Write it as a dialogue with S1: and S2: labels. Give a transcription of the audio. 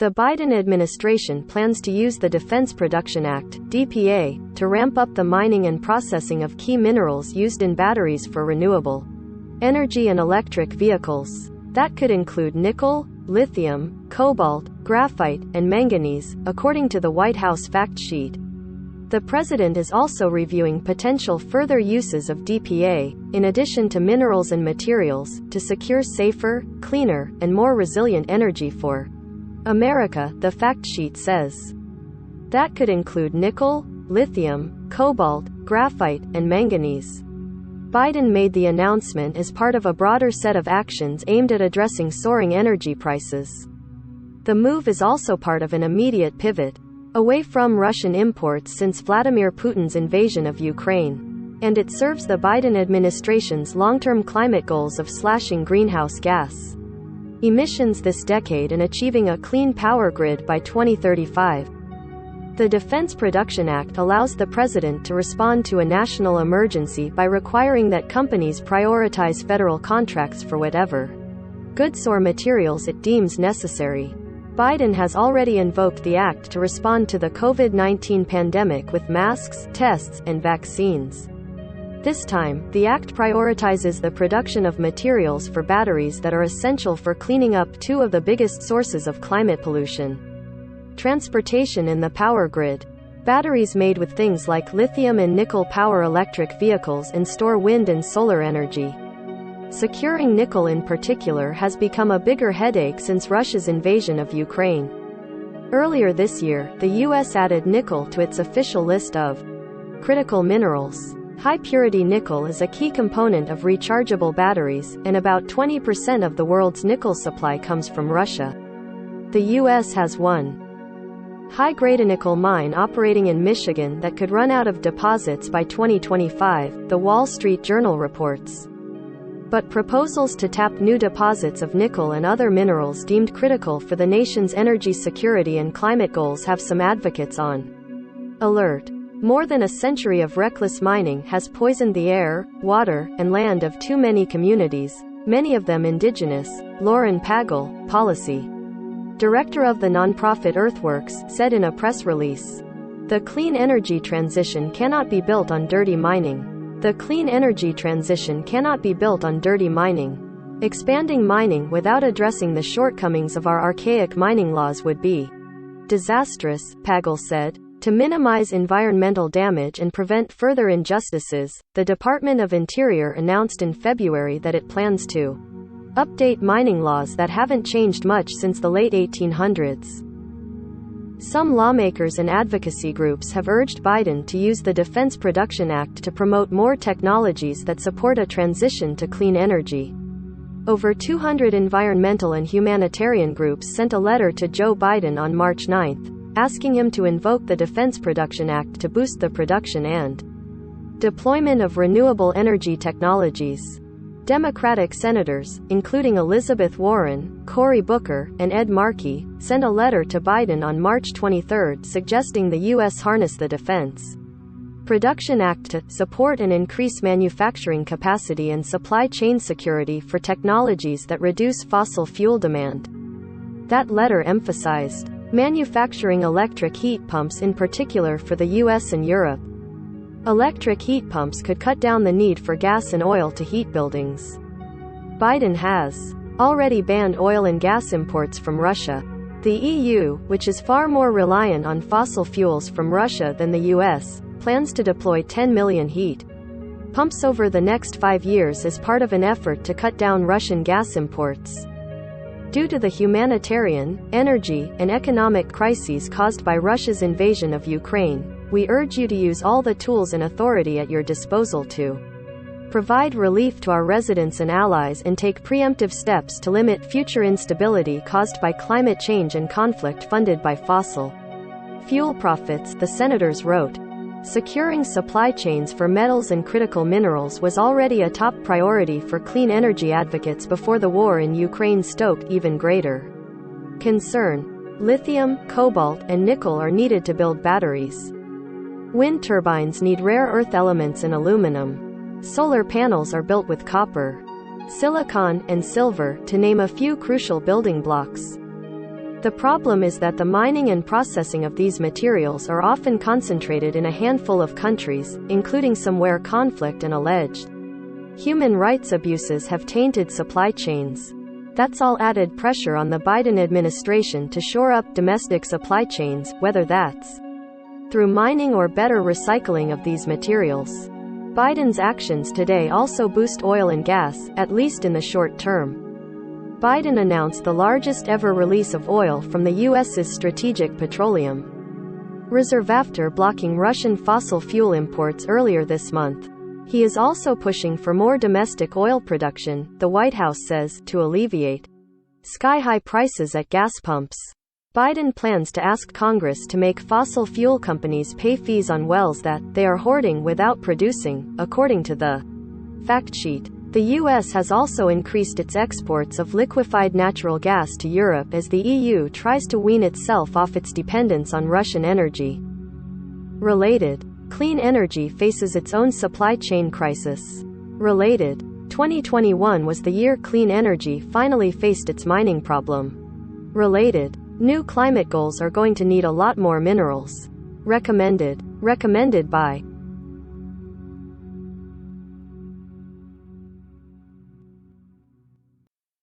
S1: The Biden administration plans to use the Defense Production Act (DPA) to ramp up the mining and processing of key minerals used in batteries for renewable energy and electric vehicles. That could include nickel, lithium, cobalt, graphite, and manganese, according to the White House fact sheet. The president is also reviewing potential further uses of DPA, in addition to minerals and materials, to secure safer, cleaner, and more resilient energy for America, the fact sheet says. That could include nickel, lithium, cobalt, graphite, and manganese. Biden made the announcement as part of a broader set of actions aimed at addressing soaring energy prices. The move is also part of an immediate pivot away from Russian imports since Vladimir Putin's invasion of Ukraine, and it serves the Biden administration's long-term climate goals of slashing greenhouse gas emissions this decade and achieving a clean power grid by 2035. The Defense Production Act allows the president to respond to a national emergency by requiring that companies prioritize federal contracts for whatever goods or materials it deems necessary. Biden has already invoked the act to respond to the COVID-19 pandemic with masks, tests, and vaccines. This time, the act prioritizes the production of materials for batteries that are essential for cleaning up two of the biggest sources of climate pollution: transportation and the power grid. Batteries made with things like lithium and nickel power electric vehicles and store wind and solar energy. Securing nickel in particular has become a bigger headache since Russia's invasion of Ukraine. Earlier this year, the U.S. added nickel to its official list of critical minerals. High-purity nickel is a key component of rechargeable batteries, and about 20% of the world's nickel supply comes from Russia. The U.S. has one high-grade nickel mine operating in Michigan that could run out of deposits by 2025, the Wall Street Journal reports. But proposals to tap new deposits of nickel and other minerals deemed critical for the nation's energy security and climate goals have some advocates on alert. More than a century of reckless mining has poisoned the air, water, and land of too many communities, many of them indigenous, Lauren Pagel, policy director of the nonprofit Earthworks, said in a press release. The clean energy transition cannot be built on dirty mining. The clean energy transition cannot be built on dirty mining. Expanding mining without addressing the shortcomings of our archaic mining laws would be disastrous, Pagel said. To minimize environmental damage and prevent further injustices, the Department of Interior announced in February that it plans to update mining laws that haven't changed much since the late 1800s. Some lawmakers and advocacy groups have urged Biden to use the Defense Production Act to promote more technologies that support a transition to clean energy. Over 200 environmental and humanitarian groups sent a letter to Joe Biden on March 9, asking him to invoke the Defense Production Act to boost the production and deployment of renewable energy technologies. Democratic senators, including Elizabeth Warren, Cory Booker, and Ed Markey, sent a letter to Biden on March 23 suggesting the U.S. harness the Defense Production Act to support and increase manufacturing capacity and supply chain security for technologies that reduce fossil fuel demand. That letter emphasized manufacturing electric heat pumps in particular for the US and Europe. Electric heat pumps could cut down the need for gas and oil to heat buildings. Biden has already banned oil and gas imports from Russia. The EU, which is far more reliant on fossil fuels from Russia than the US, plans to deploy 10 million heat pumps over the next 5 years as part of an effort to cut down Russian gas imports. Due to the humanitarian, energy, and economic crises caused by Russia's invasion of Ukraine, we urge you to use all the tools and authority at your disposal to provide relief to our residents and allies and take preemptive steps to limit future instability caused by climate change and conflict funded by fossil fuel profits, the senators wrote. Securing supply chains for metals and critical minerals was already a top priority for clean energy advocates before the war in Ukraine stoked even greater concern. Lithium, cobalt, and nickel are needed to build batteries. Wind turbines need rare earth elements and aluminum. Solar panels are built with copper, silicon, and silver, to name a few crucial building blocks. The problem is that the mining and processing of these materials are often concentrated in a handful of countries, including some where conflict and alleged human rights abuses have tainted supply chains. That's all added pressure on the Biden administration to shore up domestic supply chains, whether that's through mining or better recycling of these materials. Biden's actions today also boost oil and gas, at least in the short term. Biden announced the largest ever release of oil from the U.S.'s strategic petroleum reserve after blocking Russian fossil fuel imports earlier this month. He is also pushing for more domestic oil production, the White House says, to alleviate sky-high prices at gas pumps. Biden plans to ask Congress to make fossil fuel companies pay fees on wells that they are hoarding without producing, according to the fact sheet. The U.S. has also increased its exports of liquefied natural gas to Europe as the EU tries to wean itself off its dependence on Russian energy. Related. Clean energy faces its own supply chain crisis. Related. 2021 was the year clean energy finally faced its mining problem. Related. New climate goals are going to need a lot more minerals. Recommended by